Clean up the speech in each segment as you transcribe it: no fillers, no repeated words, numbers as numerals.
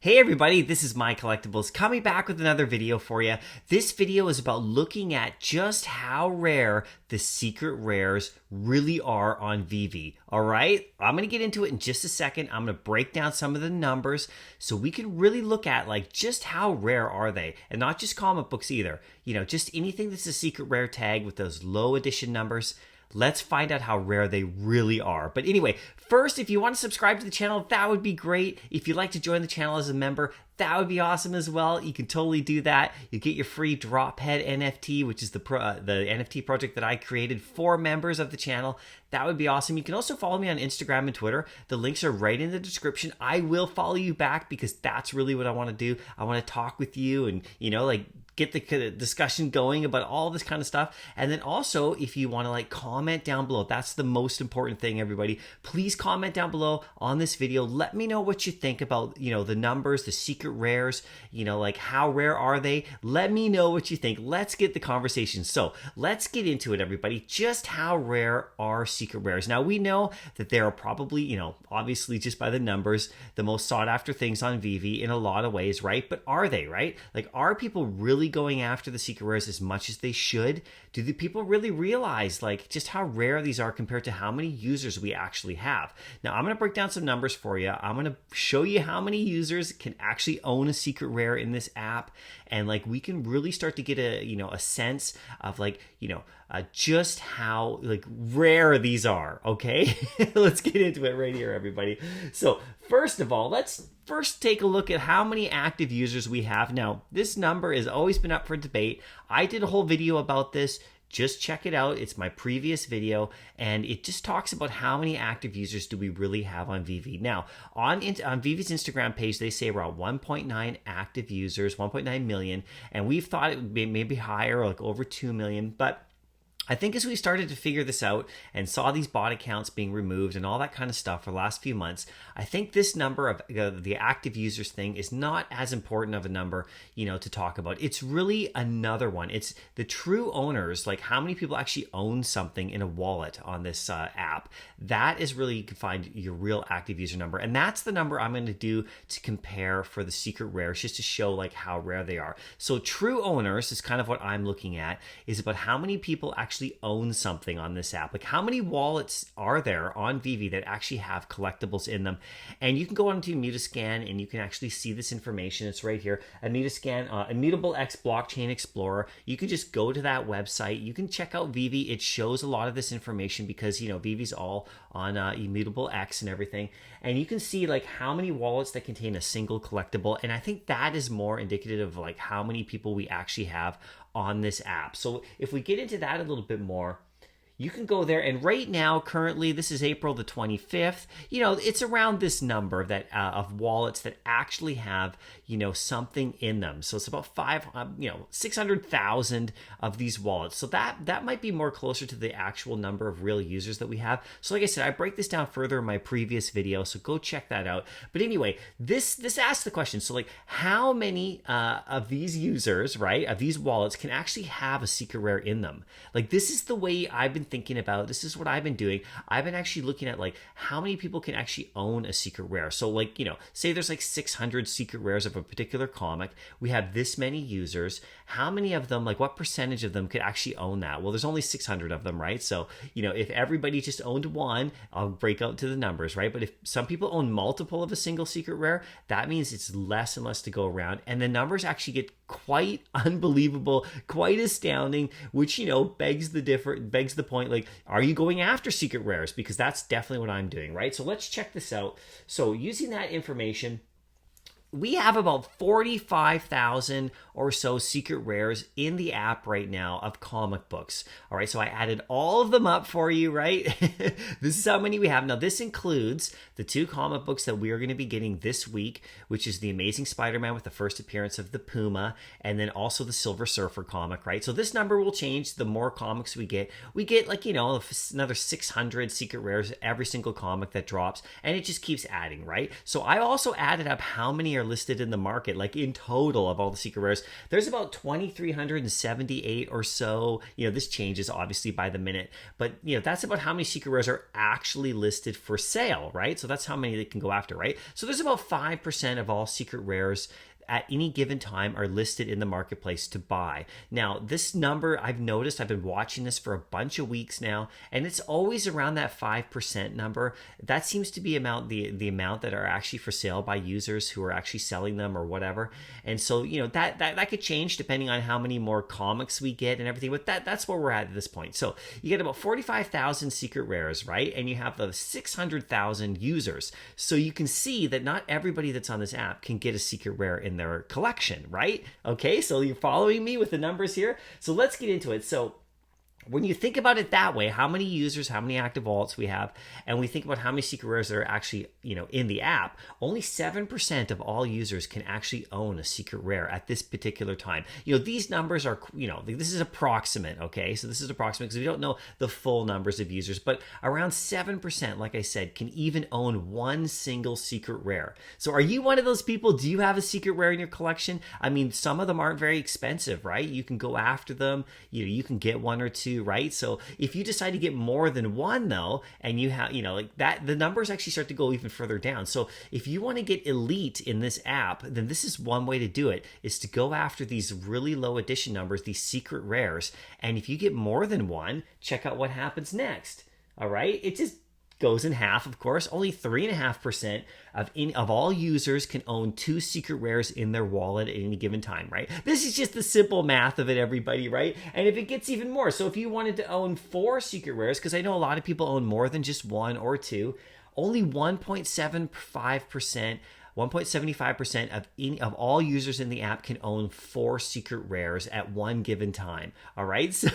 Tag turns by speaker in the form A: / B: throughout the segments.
A: Hey everybody, this is MyCollectables coming back with another video for you. This video is about looking at just how rare the secret rares really are on Veve. Alright, I'm going to get into it in just a second. I'm going to break down some of the numbers so we can really look at like just how rare are they, and not just comic books either. You know, just anything that's a secret rare tag with those low edition numbers. Let's find out how rare they really are. But anyway, first, if you want to subscribe to the channel, that would be great. If you'd like to join the channel as a member, that would be awesome as well. You can totally do that. You get your free Drophead NFT, which is the NFT project that I created for members of the channel. That would be awesome. You can also follow me on Instagram and Twitter. The links are right in the description. I will follow you back because that's really what I want to do. I want to talk with you and, you know, like get the discussion going about all this kind of stuff. And then also, if you want to like comment down below, that's the most important thing, everybody. Please comment down below on this video. Let me know what you think about, you know, the numbers, the secret rares, you know, like how rare are they? Let me know what you think. Let's get the conversation. So let's get into it, everybody. Just how rare are secret rares? Now, we know that there are probably, you know, obviously just by the numbers, the most sought after things on Veve in a lot of ways, right? But are they, right? Like, are people really going after the secret rares as much as they should? Do the people really realize like just how rare these are compared to how many users we actually have? Now, I'm going to break down some numbers for you. I'm going to show you how many users can actually own a secret rare in this app, and like we can really start to get a, you know, a sense of like, you know, just how like rare these are. Okay, let's get into it right here, everybody. So first of all, let's first take a look at how many active users we have. Now, this number has always been up for debate. I did a whole video about this. Just check it out. It's my previous video, and it just talks about how many active users do we really have on Veve. Now, on Veve's Instagram page, they say around 1.9 active users, 1.9 million, and we've thought it would be maybe higher, like over 2 million, but I think as we started to figure this out and saw these bot accounts being removed and all that kind of stuff for the last few months, I think this number of the active users thing is not as important of a number, you know, to talk about. It's really another one. It's the true owners, like how many people actually own something in a wallet on this app. That is really, you can find your real active user number. And that's the number I'm going to do to compare for the secret rares, just to show like how rare they are. So true owners is kind of what I'm looking at, is about how many people actually own something on this app. Like how many wallets are there on Veve that actually have collectibles in them? And you can go onto Mutascan and you can actually see this information. It's right here. Mutascan, Immutable X Blockchain Explorer. You can just go to that website. You can check out Veve. It shows a lot of this information because, you know, Veve's all on Immutable X and everything. And you can see like how many wallets that contain a single collectible. And I think that is more indicative of like how many people we actually have on this app. So if we get into that a little bit more, you can go there, and right now, currently, this is April the 25th, you know, it's around this number that of wallets that actually have, you know, something in them. So it's about 600,000 of these wallets. So that might be more closer to the actual number of real users that we have. So like I said, I break this down further in my previous video, so go check that out. But anyway, this asks the question, so like how many of these users, right, of these wallets can actually have a secret rare in them? Like this is the way I've been thinking about. This is what I've been doing. I've been actually looking at like how many people can actually own a secret rare. So like, you know, say there's like 600 secret rares of a particular comic. We have this many users. How many of them, like what percentage of them could actually own that? Well, there's only 600 of them, right? So, you know, if everybody just owned one, I'll break out to the numbers, right? But if some people own multiple of a single secret rare, that means it's less and less to go around. And the numbers actually get quite unbelievable, quite astounding, which, you know, begs the point, like, are you going after secret rares? Because that's definitely what I'm doing, right? So let's check this out. So using that information, we have about 45,000 or so secret rares in the app right now of comic books. All right, so I added all of them up for you, right? This is how many we have. Now, this includes the 2 comic books that we are going to be getting this week, which is The Amazing Spider-Man with the first appearance of the Puma, and then also the Silver Surfer comic, right? So this number will change the more comics we get. We get like, you know, another 600 secret rares every single comic that drops, and it just keeps adding, right? So I also added up how many are listed in the market, like in total of all the secret rares? There's about 2,378 or so. This changes obviously by the minute, but that's about how many secret rares are actually listed for sale, right? So that's how many they can go after, right? So there's about 5% of all secret rares at any given time are listed in the marketplace to buy. Now, this number, I've noticed, I've been watching this for a bunch of weeks now, and it's always around that 5% number. That seems to be the amount that are actually for sale by users who are actually selling them or whatever. And so, that could change depending on how many more comics we get and everything, but that's where we're at this point. So you get about 45,000 secret rares, right? And you have the 600,000 users. So you can see that not everybody that's on this app can get a secret rare in their collection, right? Okay, so you're following me with the numbers here. So let's get into it. So when you think about it that way, how many users, how many active wallets we have, and we think about how many secret rares that are actually, in the app, only 7% of all users can actually own a secret rare at this particular time. These numbers are, this is approximate, okay? So this is approximate because we don't know the full numbers of users, but around 7%, like I said, can even own one single secret rare. So are you one of those people? Do you have a secret rare in your collection? I mean, some of them aren't very expensive, right? You can go after them. You can get one or two, right? So if you decide to get more than one though, and you have, like that, the numbers actually start to go even further down. So if you want to get elite in this app, then this is one way to do it, is to go after these really low edition numbers, these secret rares. And if you get more than one, check out what happens next. All right. It just goes in half, of course. Only 3.5% of all users can own 2 secret rares in their wallet at any given time, right? This is just the simple math of it, everybody, right? And if it gets even more, so if you wanted to own 4 secret rares, because I know a lot of people own more than just 1 or 2, only 1.75% of all users in the app can own 4 secret rares at one given time. All right, so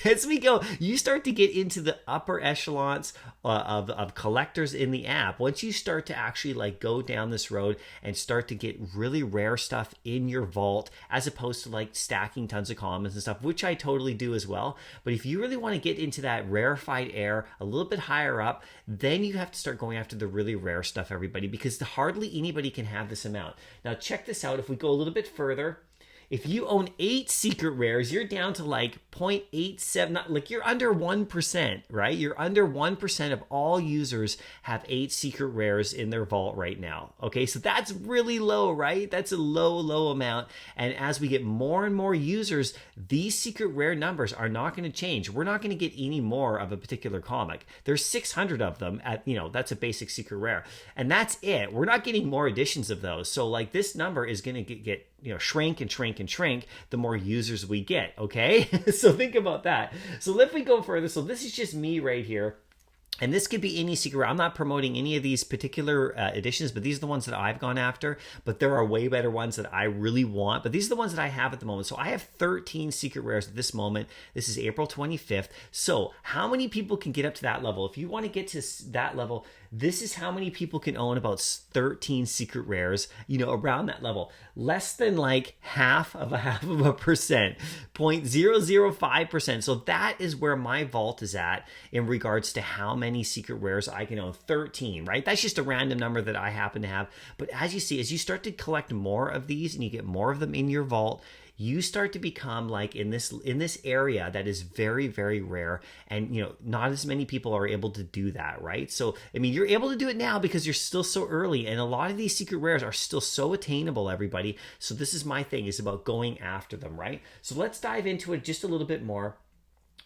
A: as we go, you start to get into the upper echelons of collectors in the app. Once you start to actually go down this road and start to get really rare stuff in your vault, as opposed to stacking tons of commons and stuff, which I totally do as well. But if you really want to get into that rarefied air a little bit higher up, then you have to start going after the really rare stuff, everybody, because hardly anybody can have this amount. Now check this out. If we go a little bit further, if you own 8 secret rares, you're down to 0.87, you're under 1%, right? You're under 1% of all users have 8 secret rares in their vault right now. Okay, so that's really low, right? That's a low amount. And as we get more and more users, these secret rare numbers are not going to change. We're not going to get any more of a particular comic. There's 600 of them at, that's a basic secret rare. And that's it. We're not getting more editions of those. So this number is going to get shrink and shrink and shrink the more users we get, okay? So think about that. So if we go further, so this is just me right here. And this could be any secret rare. I'm not promoting any of these particular editions, but these are the ones that I've gone after. But there are way better ones that I really want. But these are the ones that I have at the moment. So I have 13 secret rares at this moment. This is April 25th. So how many people can get up to that level? If you want to get to that level, this is how many people can own about 13 secret rares, around that level. Less than half of a percent, 0.005%. So that is where my vault is at in regards to how many secret rares I can own. 13, right? That's just a random number that I happen to have. But as you see, as you start to collect more of these and you get more of them in your vault, you start to become in this area that is very, very rare, and not as many people are able to do that, right? So I mean, you're able to do it now because you're still so early, and a lot of these secret rares are still so attainable, everybody. So this is my thing, is about going after them, right? So let's dive into it just a little bit more.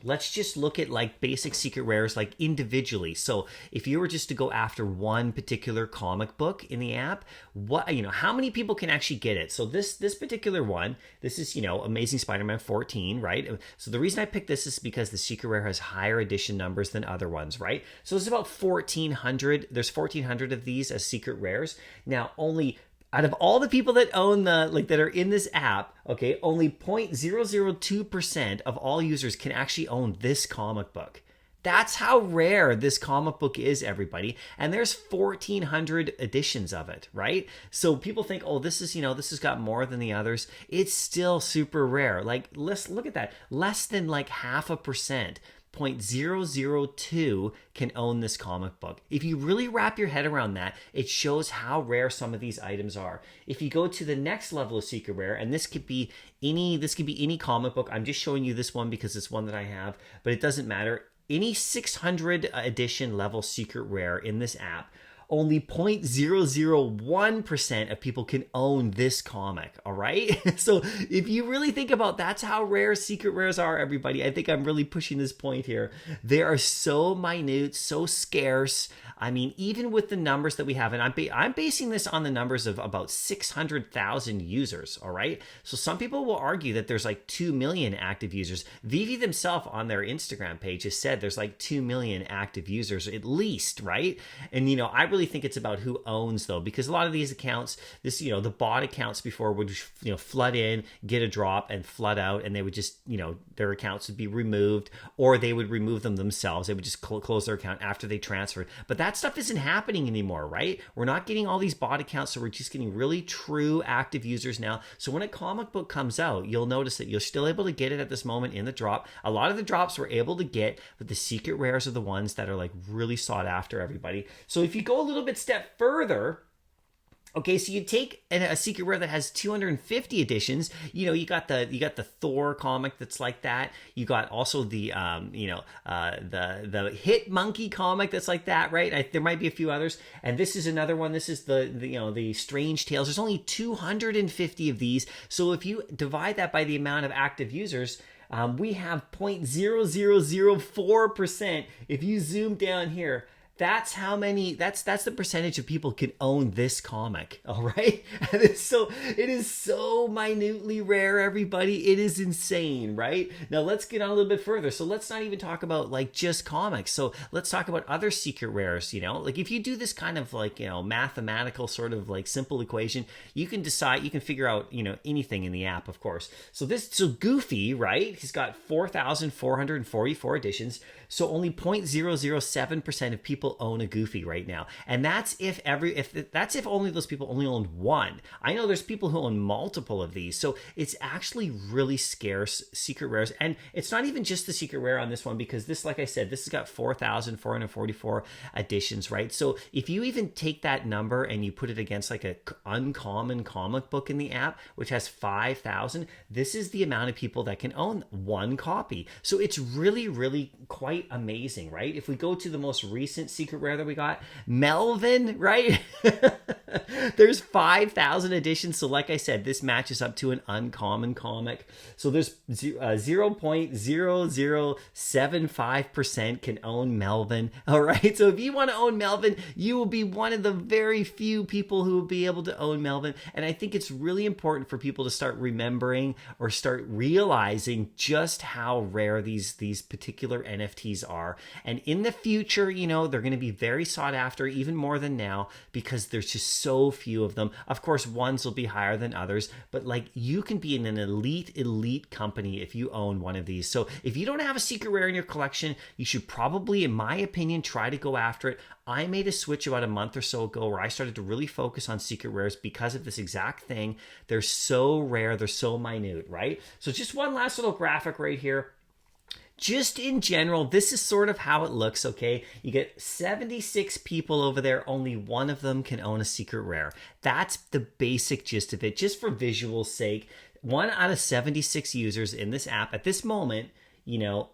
A: Let's just look at basic secret rares individually. So if you were just to go after one particular comic book in the app, how many people can actually get it? So this particular one, this is Amazing Spider-Man 14, right? So the reason I picked this is because the secret rare has higher edition numbers than other ones, right? So there's about 1,400. There's 1,400 of these as secret rares. Now only out of all the people that own that are in this app, okay, only 0.002% of all users can actually own this comic book. That's how rare this comic book is, everybody. And there's 1,400 editions of it, right? So people think, oh, this has got more than the others. It's still super rare. Let's look at that. Less than 0.5%. 0.002 can own this comic book. If you really wrap your head around that, it shows how rare some of these items are. If you go to the next level of secret rare, and this could be any comic book. I'm just showing you this one because it's one that I have, but it doesn't matter. Any 600 edition level secret rare in this app, only 0.001% of people can own this comic, all right? So if you really think about that's how rare secret rares are, everybody. I think I'm really pushing this point here. They are so minute, so scarce. I mean, even with the numbers that we have, and I'm basing this on the numbers of about 600,000 users, all right? So some people will argue that there's like 2 million active users. Veve themselves on their Instagram page has said there's like 2 million active users at least, right? And, I really think it's about who owns, though, because a lot of these accounts, the bot accounts before would, flood in, get a drop, and flood out, and they would just, their accounts would be removed, or they would remove them themselves. They would just close their account after they transferred. But that stuff isn't happening anymore, right? We're not getting all these bot accounts, so we're just getting really true active users now. So when a comic book comes out, you'll notice that you're still able to get it at this moment in the drop. A lot of the drops we're able to get, but the secret rares are the ones that are like really sought after, everybody. So if you go a little bit step further, okay, so you take a secret rare that has 250 editions. You got the Thor comic that's like that. You got also the the Hit Monkey comic that's like that, right? There might be a few others, and this is another one. This is the Strange Tales. There's only 250 of these. So if you divide that by the amount of active users, we have 0.0004%. If you zoom down here, that's how many, that's the percentage of people can own this comic, all right? And it is so minutely rare, everybody. It is insane, right? Now let's get on a little bit further. So let's not even talk about like just comics. So let's talk about other secret rares, like if you do this kind of like, mathematical sort of like simple equation, you can figure out, anything in the app, of course. So Goofy, right? He's got 4,444 editions. So only 0.007% of people own a Goofy right now, and that's if only those people only owned one. I know there's people who own multiple of these, so it's actually really scarce secret rares. And it's not even just the secret rare on this one, because this, like I said, this has got 4,444 editions, right? So if you even take that number and you put it against like a uncommon comic book in the app, which has 5,000, this is the amount of people that can own one copy. So it's really, really quite amazing, right? If we go to the most recent secret rare that we got, Melvin, right? There's 5,000 editions. So like I said, this matches up to an uncommon comic. So there's 0.0075% can own Melvin. All right. So if you want to own Melvin, you will be one of the very few people who will be able to own Melvin. And I think it's really important for people to start remembering or start realizing just how rare these particular NFTs are. And in the future, they're going to be very sought after, even more than now, because there's just so few of them. Of course, ones will be higher than others, but like you can be in an elite company if you own one of these. So if you don't have a secret rare in your collection, you should probably, in my opinion, try to go after it. I made a switch about a month or so ago where I started to really focus on secret rares because of this exact thing. They're so rare, they're so minute, right? So just one last little graphic right here. Just in general, this is sort of how it looks, okay? You get 76 people over there, only one of them can own a secret rare. That's the basic gist of it, just for visual sake. 1 out of 76 users in this app at this moment,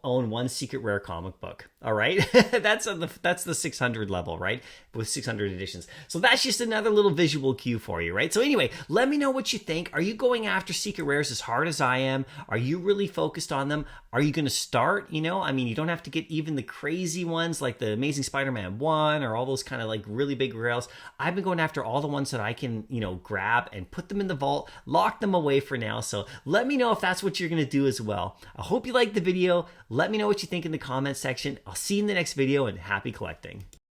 A: own one secret rare comic book. All right. That's the 600 level, right? With 600 editions. So that's just another little visual cue for you, right? So anyway, let me know what you think. Are you going after secret rares as hard as I am? Are you really focused on them? Are you going to start, you don't have to get even the crazy ones like the Amazing Spider-Man 1 or all those kind of like really big rails. I've been going after all the ones that I can, grab and put them in the vault, lock them away for now. So let me know if that's what you're going to do as well. I hope you liked the video. Let me know what you think in the comment section. I'll see you in the next video, and happy collecting.